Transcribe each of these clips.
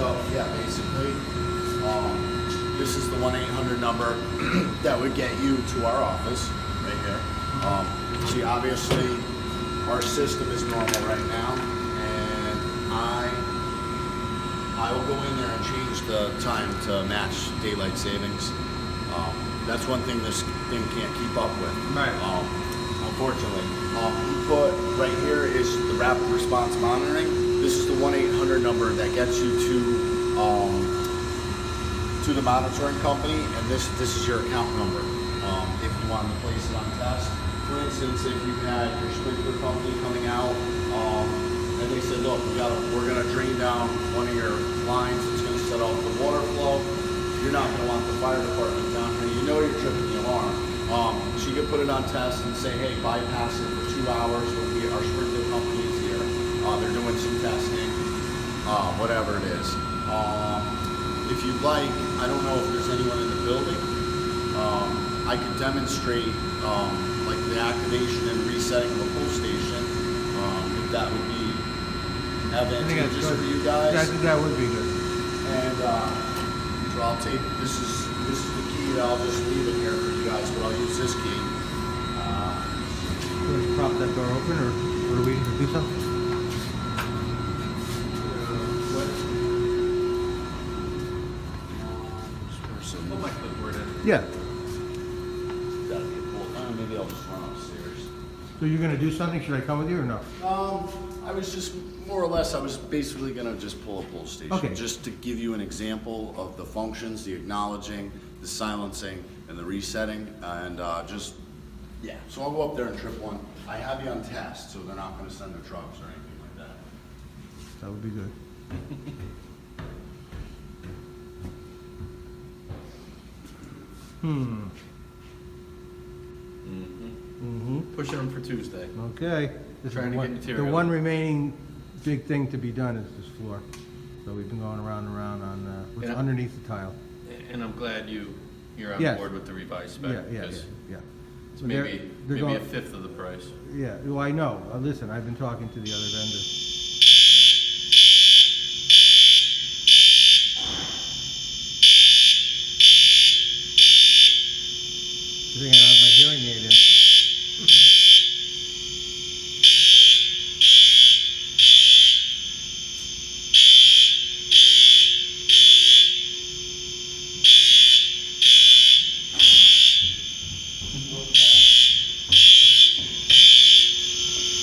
So, yeah, basically, this is the 1-800 number that would get you to our office, right here. See, obviously, our system is normal right now, and I will go in there and change the time to match daylight savings. That's one thing this thing can't keep up with. Right. Unfortunately. You put right here is the rapid response monitoring. This is the 1-800 number that gets you to the monitoring company, and this is your account number. If you want to place it on test. For instance, if you had your sprinkler company coming out, and they said, look, we're gonna drain down one of your lines, it's gonna set off the water flow. You're not gonna want the fire department down here. You know you're tripping the alarm. So you can put it on test and say, hey, bypass it for 2 hours. Our sprinkler company is here. They're doing some testing, whatever it is. If you'd like, I don't know if there's anyone in the building. I could demonstrate like the activation and resetting of a pull station. If that would be advantageous for you guys. Yeah, I think that would be good. And so I'll take this is the key that I'll just leave it here for you guys, but I'll use this key. You want to prop that door open, or do we need to do something? Put my clipboard in. Yeah. Gotta be a pull. Maybe I'll just run upstairs. So you're going to do something? Should I come with you or no? I was just more or less. I was basically gonna just pull a pull station, Okay. just to give you an example of the functions, the acknowledging, the silencing, and the resetting, and just yeah. So I'll go up there and trip one. I have you on test, so they're not gonna send the trucks or anything like that. That would be good. Pushing them for Tuesday. Okay. This Trying is to the get one, material. the one remaining big thing to be done is this floor. So we've been going around and around on what's Yeah. underneath the tile. And I'm glad you're on Yes. board with the revised spec. Yeah, yeah, because yeah. It's But they're- maybe they're maybe a going- fifth of the price. Yeah, well, I know. Listen, I've been talking to the other vendor. I think I have my hearing aid in.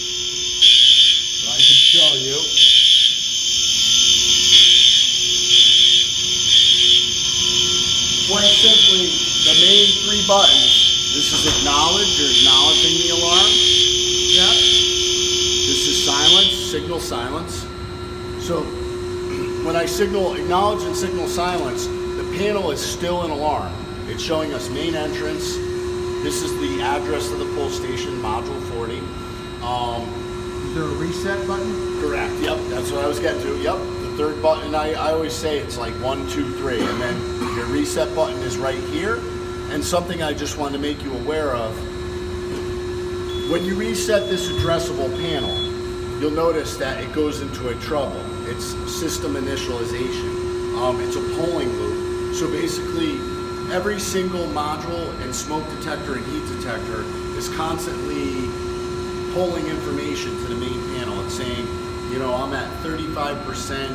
So I can show you. Quite simply, the main 3 buttons. This is acknowledge, you're acknowledging the alarm. Yeah. This is silence, signal silence. So when I signal acknowledge and signal silence, the panel is still an alarm. It's showing us main entrance. This is the address of the pull station, module 40. Is there a reset button? Correct. Yep, that's what I was getting to. Yep, the third button. I always say it's like 1, 2, 3, and then your reset button is right here. And something I just wanted to make you aware of: when you reset this addressable panel, you'll notice that it goes into a trouble. It's system initialization. It's a polling loop. So basically, every single module and smoke detector and heat detector is constantly polling information to the main panel. It's saying, you know, I'm at 35%,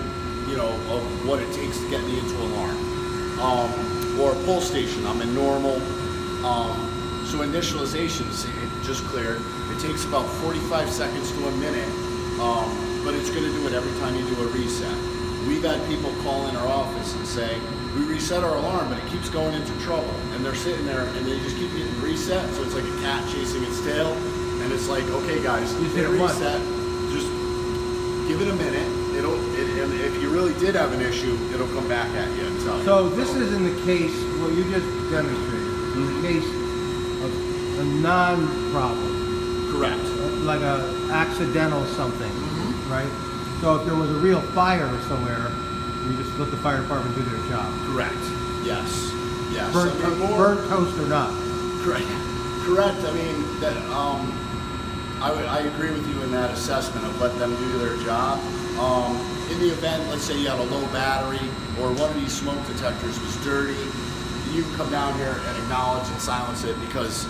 you know, of what it takes to get me into alarm. Or a pull station, I'm in normal. So initialization, it just cleared. It takes about 45 seconds to a minute, but it's gonna do it every time you do a reset. We've had people call in our office and say, we reset our alarm, but it keeps going into trouble. And they're sitting there and they just keep getting reset, so it's like a cat chasing its tail. And it's like, okay, guys, You did hit it once. reset. Just give it a minute. And if you really did have an issue, it'll come back at you and tell you. So this is in the case, what you just demonstrated, in the case of a non-problem, Correct. like a accidental something, right? So if there was a real fire somewhere, you just let the fire department do their job. Correct. Yes. Yes. Burnt, I mean, burnt toast or not. Correct. Correct. I mean that. I agree with you in that assessment of let them do their job. In the event, let's say you had a low battery or one of these smoke detectors was dirty, you can come down here and acknowledge and silence it because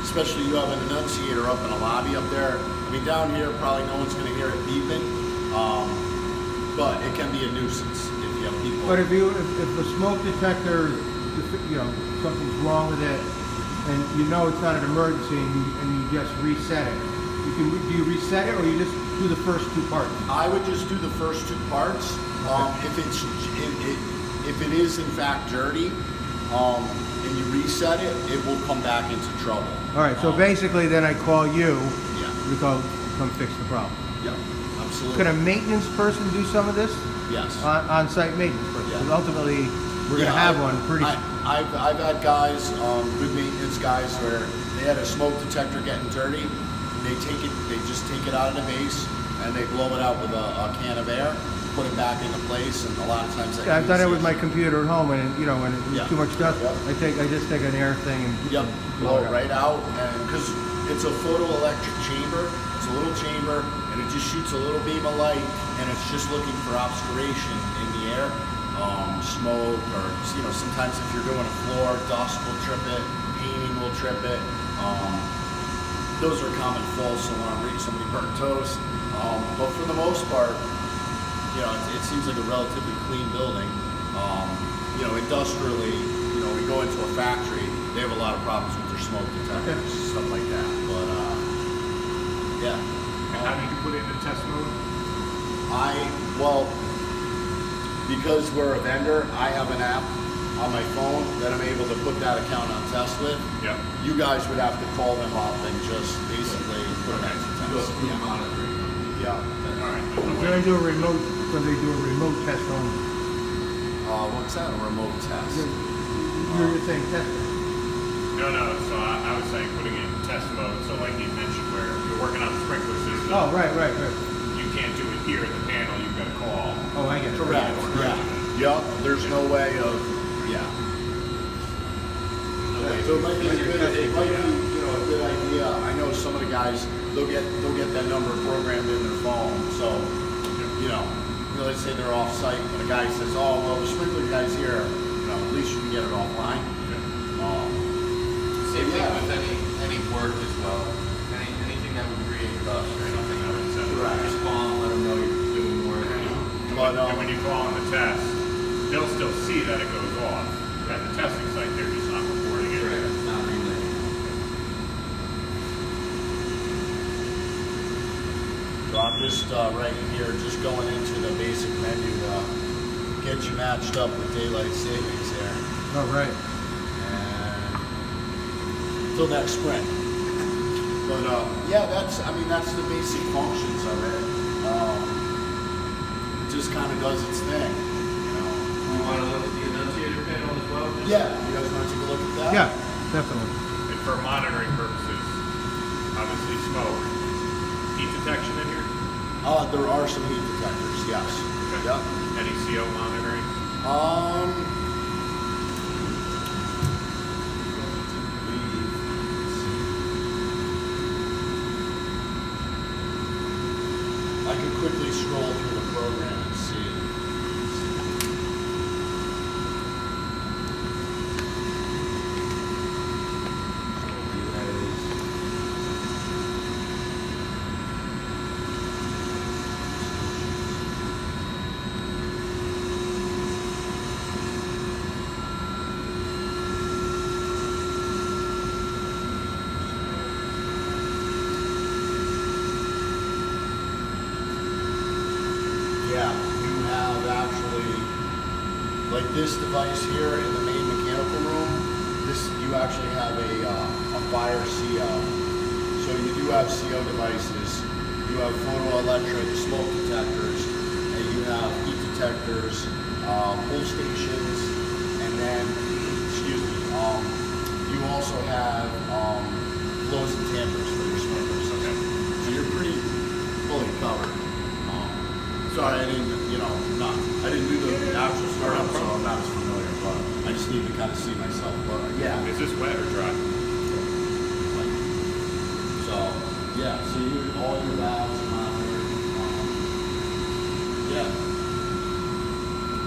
especially you have an annunciator up in a lobby up there. I mean, down here, probably no one's going to hear it beeping, but it can be a nuisance if you have people. But if the smoke detector, you know, something's wrong with it, and you know it's not an emergency, and you just reset it, do you reset it, or you just do the first two parts? I would just do the first two parts. If it is in fact dirty, and you reset it, it will come back into trouble. All right, so basically, then I call you Yeah. to come fix the problem. Yep. Absolutely. Could a maintenance person do some of this? Yes. On-site maintenance person? Yeah. Because ultimately, we're going to Yeah, have one pretty. I've had guys, good maintenance guys, where they had a smoke detector getting dirty. They just take it out of the base and they blow it out with a can of air, put it back into place, and a lot of times that. Yeah, I've done it with my uses- computer at home, and you know, when it's Yeah. too much dust, Yep. I just take an air thing and Yep, blow blow it it out. right out, and because it's a photoelectric chamber, it's a little chamber, and it just shoots a little beam of light, and it's just looking for obscuration in the air, smoke, or you know, sometimes if you're doing a floor, dust will trip it, painting will trip it. Those are common faults. So when I'm reading somebody burnt toast, but for the most part, you know, it seems like a relatively clean building. You know, industrially, you know, we go into a factory, they have a lot of problems with their smoke detectors, stuff like that. But yeah, And how did you put it into test mode? well, because we're a vendor, I have an app on my phone that I'm able to put that account on test with. Yep. You guys would have to call them up and just basically put it on test. Yeah. Yeah. All right. When they do a remote, test only. What's that? A remote test? You're saying test. No, so I was saying putting it in test mode, so like you mentioned where you're working on the sprinkler system. Oh, right. You can't do it here at the panel, you've got to call. Oh, I get it. Correct. Yeah. Yep. There's no way of. Yeah. So it might be a good, you know, a good idea. I know some of the guys, they'll get that number programmed in their phone. So, you know, let's say they're off site, but a guy says, "Oh, well, the sprinkler guy's here." You know, at least you can get it offline. Same thing Yeah. with any work as well. Anything that would create dust or anything, I would say. Correct. Just call and let them know you're doing work. But And when you call on the test, they'll still see that it goes off. At the testing site, they're just not reporting it. Correct, it's not relayed. So I'm just right here, just going into the basic menu to get you matched up with daylight savings here. Oh, right. And until next spring. But yeah, that's the basic functions of it. It just kind of does its thing, you know. You want to look at the annunciator panel as well? Yeah, you guys want to take a look at that? Yeah, definitely. And for monitoring purposes, obviously smoke. Heat detection in here? There are some heat detectors, yes. Okay. Yep. Any CO monitoring? I can quickly scroll through the program and see. Yeah, you have actually, like this device here in the main mechanical room, you actually have a fire CO. So you do have CO devices, you have photoelectric smoke detectors, and you have heat detectors, pull stations, and then, excuse me, you also have flows and tampers for your smokers. Okay. So you're pretty fully covered. Sorry, I didn't do the actual startup, so I'm not as familiar, but I just need to kind of see myself. But yeah, Is this wet or dry? so Yeah, so all your valves are monitored. Yeah.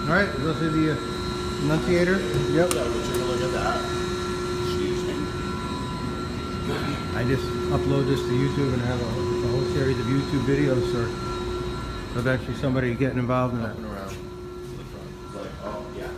All right, go see the annunciator. Yep. Yeah, we'll take a look at that. Excuse me. I just upload this to YouTube and have a whole series of YouTube videos for eventually somebody getting involved in that. Up and around to the front. Like, oh, yeah.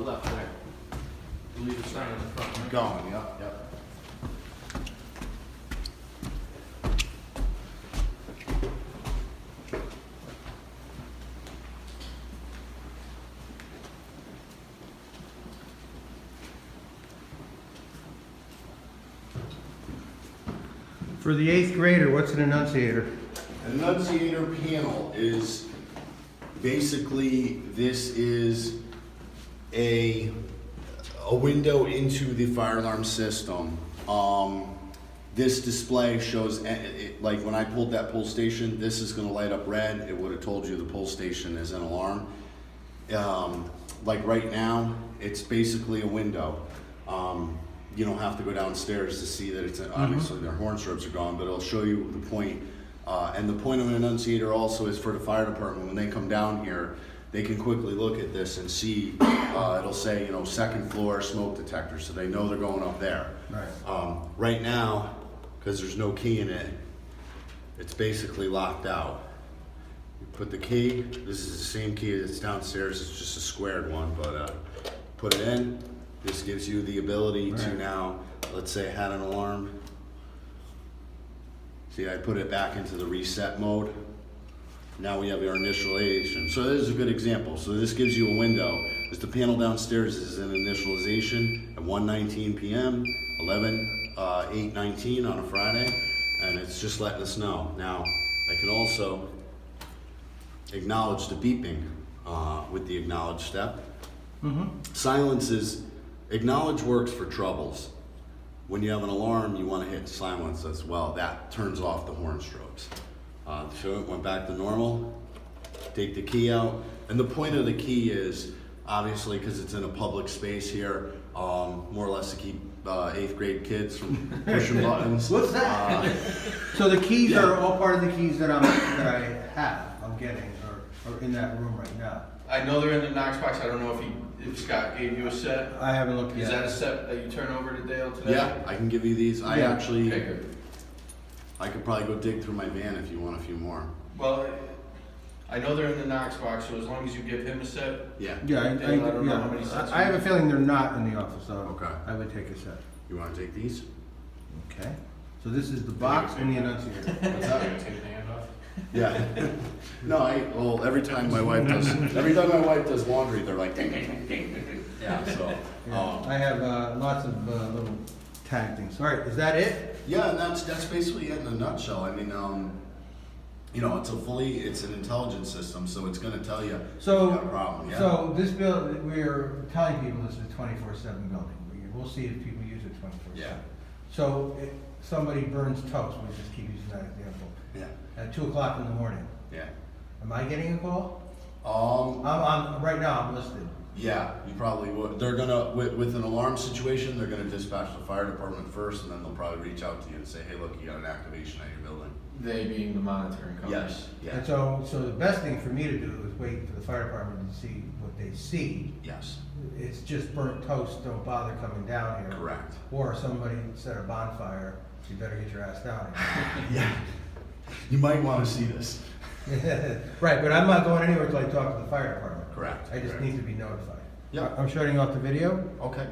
Left there. Leave the sign in the front, right? Going, yep, yep. For the 8th grader, what's an annunciator? An annunciator panel is basically, this is a window into the fire alarm system. This display shows, like when I pulled that pull station, this is gonna light up red. It would have told you the pull station is an alarm. Like right now, it's basically a window. You don't have to go downstairs to see that it's, obviously their horn strobes are gone, but it'll show you the point. And the point of an annunciator also is for the fire department. When they come down here, they can quickly look at this and see, it'll say, 2nd floor smoke detector, so they know they're going up there. Right. Right now, because there's no key in it, it's basically locked out. You put the key, this is the same key that's downstairs, it's just a squared one, but put it in. This gives you the ability to Right. now, let's say I had an alarm. See, I put it back into the reset mode. Now we have our initialization. So this is a good example. So this gives you a window. As the panel downstairs is in initialization at 1:19 p.m., 8:19 on a Friday, and it's just letting us know. Now, I can also acknowledge the beeping with the acknowledge step. Silence is, acknowledge works for troubles. When you have an alarm, you want to hit silence as well. That turns off the horn strobes. So it went back to normal. Take the key out. And the point of the key is, obviously, because it's in a public space here, more or less to keep 8th grade kids from pushing buttons. What's that? So the keys Yeah. are all part of the keys that I'm getting, or in that room right now. I know they're in the Knox box. I don't know if Scott gave you a set. I haven't looked Is yet. that a set that you turn over to Dale today? Yeah, I can give you these. I Yeah. actually, Okay, good. I could probably go dig through my van if you want a few more. Well, I know they're in the Knox box, so as long as you give him a set, Yeah. Yeah, I don't know how many sets I have a feeling they're not in the office, so Okay. I would take a set. You want to take these? Okay. So this is the box and the annunciator. What's that? Take the hand off. Yeah. No, well, every time my wife does laundry, they're like, ding, ding, ding, ding, ding, ding. Yeah, so, I have lots of little tag things. All right, is that it? yeah, and that's basically it in a nutshell. I mean, it's an intelligence system, so it's gonna tell you So, if you got a problem, yeah. so this building, we're telling people this is a 24/7 building. We'll see if people use it 24/7. Yeah. So if somebody burns toast, we'll just keep using that example, Yeah, at 2 o'clock in the morning. yeah. Am I getting a call? Right now I'm listed. Yeah, you probably would. They're gonna, with an alarm situation, they're gonna dispatch the fire department first, and then they'll probably reach out to you and say, hey, look, you got an activation at your building. they being the monitoring company. Yes, yeah, And so the best thing for me to do is wait for the fire department to see what they see. yes, It's just burnt toast, don't bother coming down here. correct. Or somebody set a bonfire, you better get your ass down Yeah, you might wanna see this. here. Right, but I'm not going anywhere till I talk to the fire department. Correct. I just correct. need to be notified. Yep. I'm shutting off the video. Okay.